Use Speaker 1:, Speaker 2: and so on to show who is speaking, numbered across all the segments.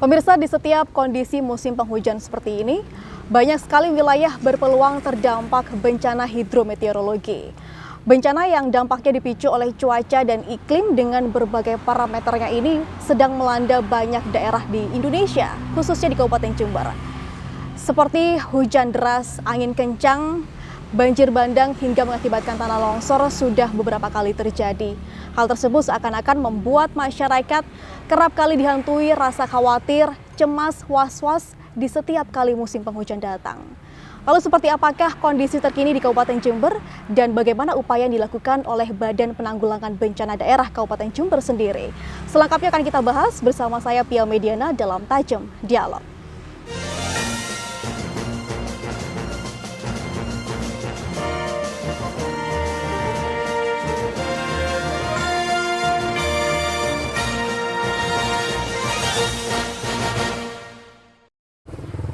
Speaker 1: Pemirsa, di setiap kondisi musim penghujan seperti ini, banyak sekali wilayah berpeluang terdampak bencana hidrometeorologi. Bencana yang dampaknya dipicu oleh cuaca dan iklim dengan berbagai parameternya ini sedang melanda banyak daerah di Indonesia, khususnya di Kabupaten Jember. Seperti hujan deras, angin kencang, banjir bandang hingga mengakibatkan tanah longsor sudah beberapa kali terjadi. Hal tersebut seakan-akan membuat masyarakat kerap kali dihantui rasa khawatir, cemas, was-was di setiap kali musim penghujan datang. Lalu seperti apakah kondisi terkini di Kabupaten Jember dan bagaimana upaya yang dilakukan oleh Badan Penanggulangan Bencana Daerah Kabupaten Jember sendiri? Selengkapnya akan kita bahas bersama saya Pia Mediana dalam Tajam Dialog.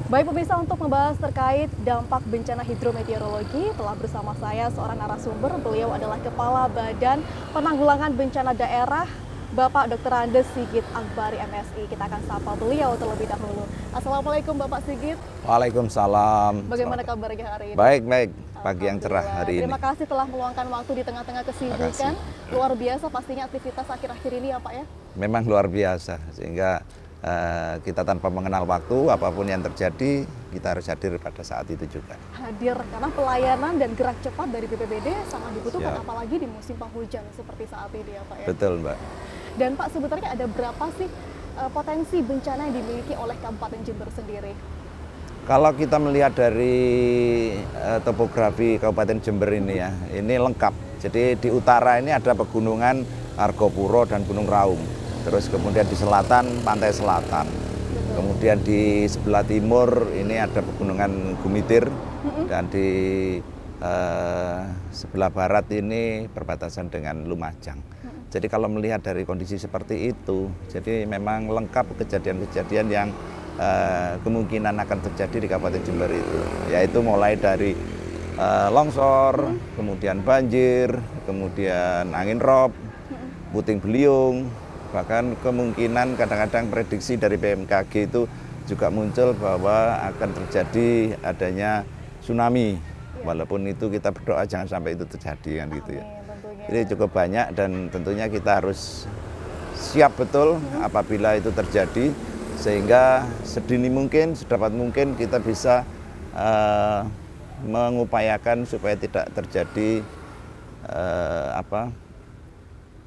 Speaker 1: Baik pemirsa, untuk membahas terkait dampak bencana hidrometeorologi telah bersama saya seorang narasumber. Beliau adalah Kepala Badan Penanggulangan Bencana Daerah, Bapak Dr. Andes Sigit Akbari MSI. Kita akan sapa beliau terlebih dahulu. Assalamualaikum Bapak Sigit.
Speaker 2: Waalaikumsalam.
Speaker 1: Bagaimana kabarnya hari ini?
Speaker 2: Baik. Pagi yang cerah hari ini.
Speaker 1: Terima kasih telah meluangkan waktu di tengah-tengah kesibukan. Luar biasa pastinya aktivitas akhir-akhir ini ya Pak ya?
Speaker 2: Memang luar biasa, sehingga kita tanpa mengenal waktu, apapun yang terjadi, kita harus hadir pada saat itu juga.
Speaker 1: Hadir, karena pelayanan dan gerak cepat dari BPBD sangat dibutuhkan, apalagi di musim penghujan seperti saat ini ya Pak ya?
Speaker 2: Betul Mbak.
Speaker 1: Dan Pak, sebenarnya ada berapa sih potensi bencana yang dimiliki oleh Kabupaten Jember sendiri?
Speaker 2: Kalau kita melihat dari topografi Kabupaten Jember ini ya, ini lengkap. Jadi di utara ini ada pegunungan Argopuro dan Gunung Raung. Terus kemudian di selatan, pantai selatan. Kemudian di sebelah timur ini ada pegunungan Gumitir. Dan di sebelah barat ini perbatasan dengan Lumajang. Jadi kalau melihat dari kondisi seperti itu, jadi memang lengkap kejadian-kejadian yang kemungkinan akan terjadi di Kabupaten Jember itu. Yaitu mulai dari longsor, kemudian banjir, kemudian angin rob, puting beliung. Bahkan kemungkinan kadang-kadang prediksi dari BMKG itu juga muncul bahwa akan terjadi adanya tsunami. Walaupun itu kita berdoa jangan sampai itu terjadi kan gitu ya. Jadi cukup banyak dan tentunya kita harus siap betul apabila itu terjadi, sehingga sedini mungkin, sedapat mungkin kita bisa mengupayakan supaya tidak terjadi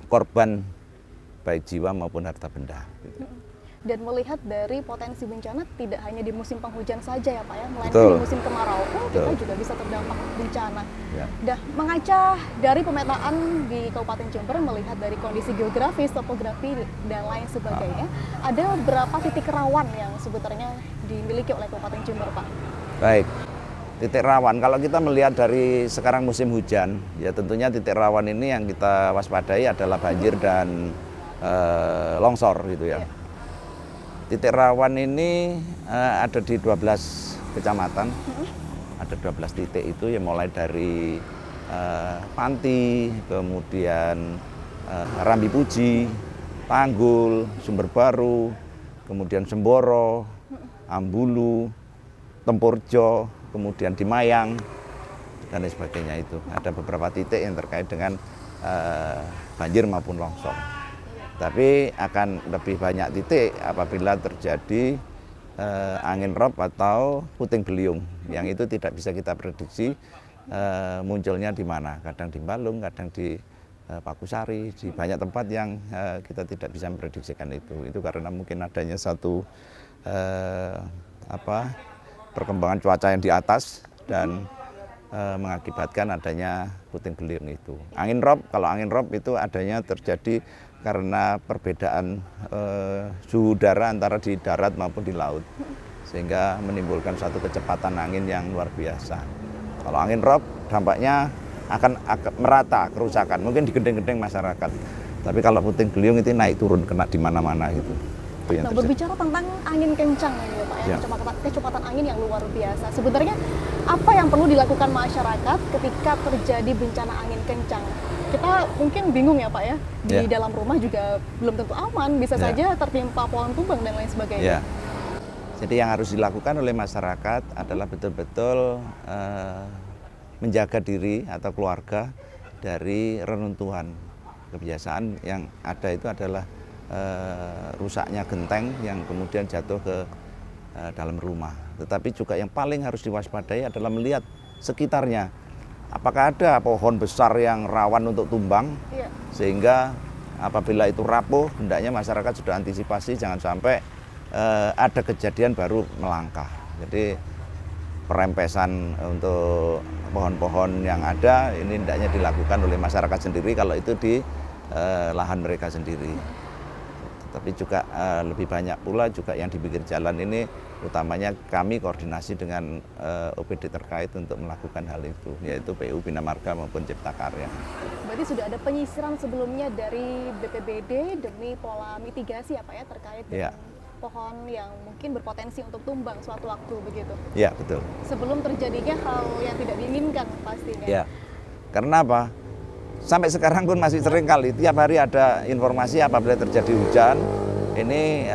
Speaker 2: korban baik jiwa maupun harta benda. Gitu.
Speaker 1: Dan melihat dari potensi bencana tidak hanya di musim penghujan saja ya Pak ya, melainkan
Speaker 2: Betul.
Speaker 1: di musim kemarau pun kita juga bisa terdampak bencana.
Speaker 2: Ya.
Speaker 1: Dah mengaca dari pemetaan di Kabupaten Jember, melihat dari kondisi geografis, topografi dan lain sebagainya, ada berapa titik rawan yang sebetulnya dimiliki oleh Kabupaten Jember Pak?
Speaker 2: Baik. Titik rawan, kalau kita melihat dari sekarang musim hujan, ya tentunya titik rawan ini yang kita waspadai adalah banjir dan longsor gitu ya. Titik rawan ini ada di 12 kecamatan, ada 12 titik itu yang mulai dari Panti, kemudian Rambi Puji, Tanggul, Sumber Baru, kemudian Semboro, Ambulu, Tempurjo, kemudian di Mayang, dan lain sebagainya itu. Ada beberapa titik yang terkait dengan banjir maupun longsor. Tapi akan lebih banyak titik apabila terjadi angin rob atau puting beliung, yang itu tidak bisa kita prediksi munculnya di mana. Kadang di Balung, kadang di Pakusari, di banyak tempat yang kita tidak bisa memprediksikan itu. Itu karena mungkin adanya satu perkembangan cuaca yang di atas dan mengakibatkan adanya puting beliung itu. Angin rob, kalau angin rob itu adanya terjadi karena perbedaan suhu udara antara di darat maupun di laut, sehingga menimbulkan satu kecepatan angin yang luar biasa. Kalau angin rob dampaknya akan merata kerusakan, mungkin di gedeng-gedeng masyarakat. Tapi kalau puting beliung itu naik turun kena di mana-mana gitu. itu yang
Speaker 1: Nah,
Speaker 2: terjadi.
Speaker 1: berbicara tentang angin kencang ini ya Pak ya,
Speaker 2: Ya.
Speaker 1: kecepatan angin yang luar biasa. Sebenarnya apa yang perlu dilakukan masyarakat ketika terjadi bencana angin kencang? Kita mungkin bingung ya Pak ya, di
Speaker 2: Ya.
Speaker 1: dalam rumah juga belum tentu aman, bisa
Speaker 2: Ya.
Speaker 1: saja tertimpa pohon tumbang dan lain sebagainya.
Speaker 2: Ya. Jadi yang harus dilakukan oleh masyarakat adalah betul-betul menjaga diri atau keluarga dari reruntuhan. Kebiasaan yang ada itu adalah rusaknya genteng yang kemudian jatuh ke dalam rumah. Tetapi juga yang paling harus diwaspadai adalah melihat sekitarnya. Apakah ada pohon besar yang rawan untuk tumbang,
Speaker 1: Iya.
Speaker 2: sehingga apabila itu rapuh, hendaknya masyarakat sudah antisipasi jangan sampai ada kejadian baru melangkah. Jadi perempesan untuk pohon-pohon yang ada ini hendaknya dilakukan oleh masyarakat sendiri kalau itu di lahan mereka sendiri. Tapi juga lebih banyak pula juga yang di pinggir jalan ini, utamanya kami koordinasi dengan OPD terkait untuk melakukan hal itu, yaitu PU Bina Marga maupun Cipta Karya.
Speaker 1: Berarti sudah ada penyisiran sebelumnya dari BPBD demi pola mitigasi ya Pak ya, terkait dengan pohon yang mungkin berpotensi untuk tumbang suatu waktu begitu.
Speaker 2: Ya, betul.
Speaker 1: Sebelum terjadinya hal yang tidak diinginkan pastinya.
Speaker 2: Ya, karena apa? Sampai sekarang pun masih sering kali tiap hari ada informasi apabila terjadi hujan ini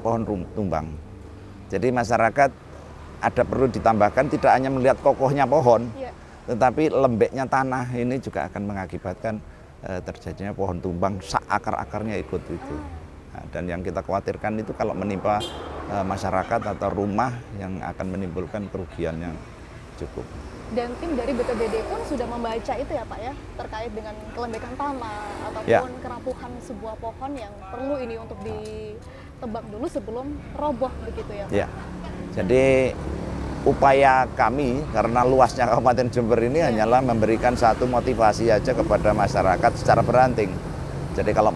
Speaker 2: pohon tumbang. Jadi masyarakat ada perlu ditambahkan tidak hanya melihat kokohnya pohon, tetapi lembeknya tanah ini juga akan mengakibatkan terjadinya pohon tumbang, akar-akarnya ikut itu. Nah, dan yang kita khawatirkan itu kalau menimpa masyarakat atau rumah yang akan menimbulkan kerugian yang cukup.
Speaker 1: Dan tim dari BPBD pun sudah membaca itu ya Pak ya, terkait dengan kelembekan tanah ataupun kerapuhan sebuah pohon yang perlu ini untuk ditebang dulu sebelum roboh begitu ya Pak?
Speaker 2: Ya, jadi upaya kami karena luasnya Kabupaten Jember ini hanyalah memberikan satu motivasi aja kepada masyarakat secara beranting. Jadi kalau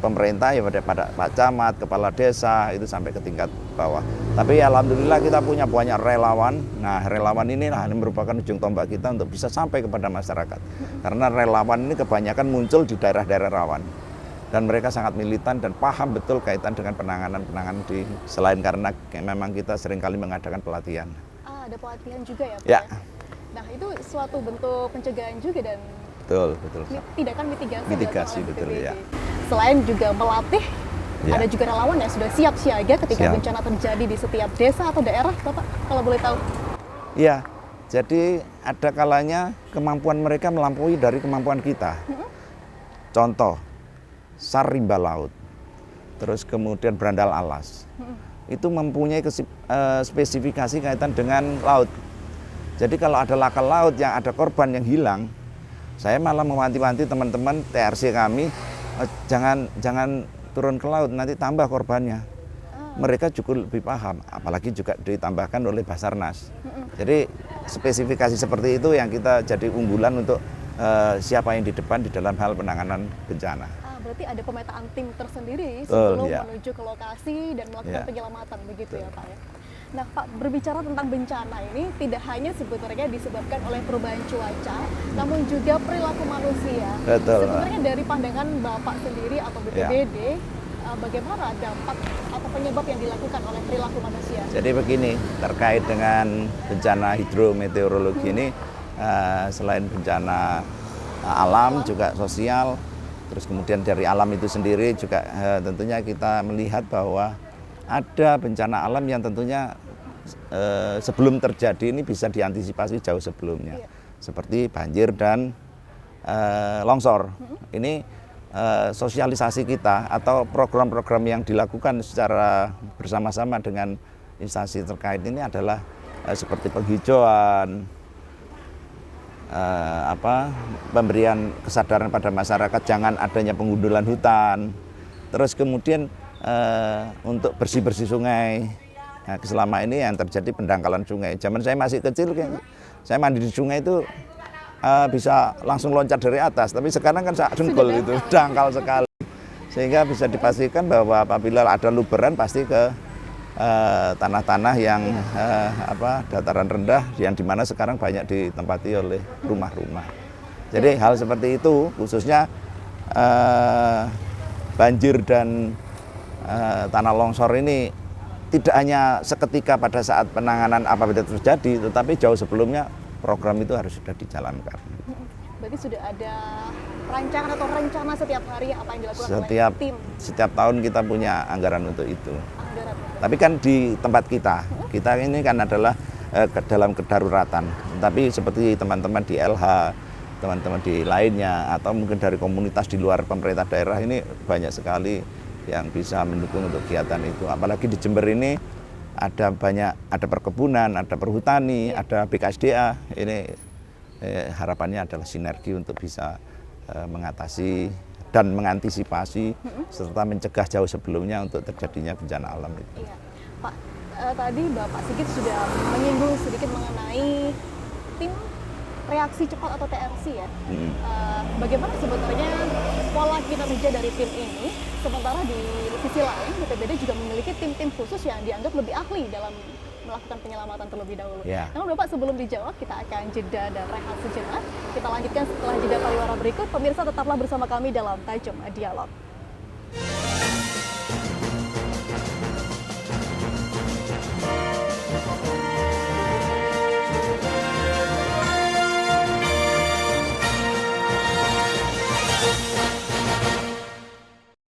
Speaker 2: pemerintah ya pada Pak Camat, Kepala Desa itu sampai ke tingkat bawah. Tapi alhamdulillah kita punya banyak relawan. Nah, relawan inilah yang merupakan ujung tombak kita untuk bisa sampai kepada masyarakat. Karena relawan ini kebanyakan muncul di daerah-daerah rawan. Dan mereka sangat militan dan paham betul kaitan dengan penanganan selain karena memang kita seringkali mengadakan pelatihan.
Speaker 1: Ada pelatihan juga ya Pak?
Speaker 2: Ya.
Speaker 1: Nah, itu suatu bentuk pencegahan juga dan
Speaker 2: Betul.
Speaker 1: tindakan mitigasi
Speaker 2: betul
Speaker 1: BPBD.
Speaker 2: ya.
Speaker 1: Selain juga melatih, ada juga relawan yang sudah siap siaga ketika bencana terjadi di setiap desa atau daerah, Bapak, kalau boleh tahu.
Speaker 2: Iya, jadi ada kalanya kemampuan mereka melampaui dari kemampuan kita. Contoh, SAR rimba laut, terus kemudian berandal alas. Itu mempunyai spesifikasi kaitan dengan laut. Jadi kalau ada laka laut yang ada korban yang hilang, saya malah mewanti-wanti teman-teman TRC kami, jangan turun ke laut, nanti tambah korbannya. Mereka cukup lebih paham, apalagi juga ditambahkan oleh Basarnas. Jadi spesifikasi seperti itu yang kita jadi unggulan untuk siapa yang di depan di dalam hal penanganan bencana.
Speaker 1: Berarti ada pemetaan tim tersendiri sebelum menuju ke lokasi dan melakukan penyelamatan, begitu ya Pak ya? Nah Pak, berbicara tentang bencana ini tidak hanya sebenarnya disebabkan oleh perubahan cuaca, namun juga perilaku manusia.
Speaker 2: Betul.
Speaker 1: Sebenarnya dari pandangan Bapak sendiri atau BPBD, bagaimana dampak atau penyebab yang dilakukan oleh perilaku manusia?
Speaker 2: Jadi begini, terkait dengan bencana hidrometeorologi ini, selain bencana alam juga sosial, terus kemudian dari alam itu sendiri juga tentunya kita melihat bahwa ada bencana alam yang tentunya sebelum terjadi ini bisa diantisipasi jauh sebelumnya, seperti banjir dan longsor. Ini sosialisasi kita atau program-program yang dilakukan secara bersama-sama dengan instansi terkait ini adalah seperti penghijauan, pemberian kesadaran pada masyarakat jangan adanya pengundulan hutan, terus kemudian untuk bersih-bersih sungai. Nah, selama ini yang terjadi pendangkalan sungai. Zaman saya masih kecil, saya mandi di sungai itu bisa langsung loncat dari atas. Tapi sekarang kan sak dengkul itu, dangkal sekali. Sehingga bisa dipastikan bahwa apabila ada luberan pasti ke tanah-tanah yang dataran rendah, yang dimana sekarang banyak ditempati oleh rumah-rumah. Jadi hal seperti itu, khususnya banjir dan tanah longsor ini tidak hanya seketika pada saat penanganan apabila terjadi, tetapi jauh sebelumnya program itu harus sudah dijalankan.
Speaker 1: Berarti sudah ada rancangan atau rencana setiap hari apa yang dilakukan oleh tim?
Speaker 2: Setiap tahun kita punya anggaran untuk itu.
Speaker 1: Anggaran.
Speaker 2: Tapi kan di tempat kita ini kan adalah dalam kedaruratan. Tapi seperti teman-teman di LH, teman-teman di lainnya, atau mungkin dari komunitas di luar pemerintah daerah ini banyak sekali yang bisa mendukung untuk kegiatan itu. Apalagi di Jember ini ada perkebunan, ada perhutani, ada BKSDA. Ini harapannya adalah sinergi untuk bisa mengatasi dan mengantisipasi serta mencegah jauh sebelumnya untuk terjadinya bencana alam itu.
Speaker 1: Iya. Pak, tadi Bapak Sigit sudah menyinggung sedikit mengenai tim reaksi cepat atau TRC ya. Bagaimana sebenarnya pola kinerja dari tim ini, sementara di sisi lain BPBD juga memiliki tim-tim khusus yang dianggap lebih ahli dalam melakukan penyelamatan terlebih dahulu.
Speaker 2: Ya.
Speaker 1: Namun Bapak, sebelum dijawab, kita akan jeda dan rehat sejenak. Kita lanjutkan setelah jeda pariwara berikut. Pemirsa, tetaplah bersama kami dalam Tajam Dialog.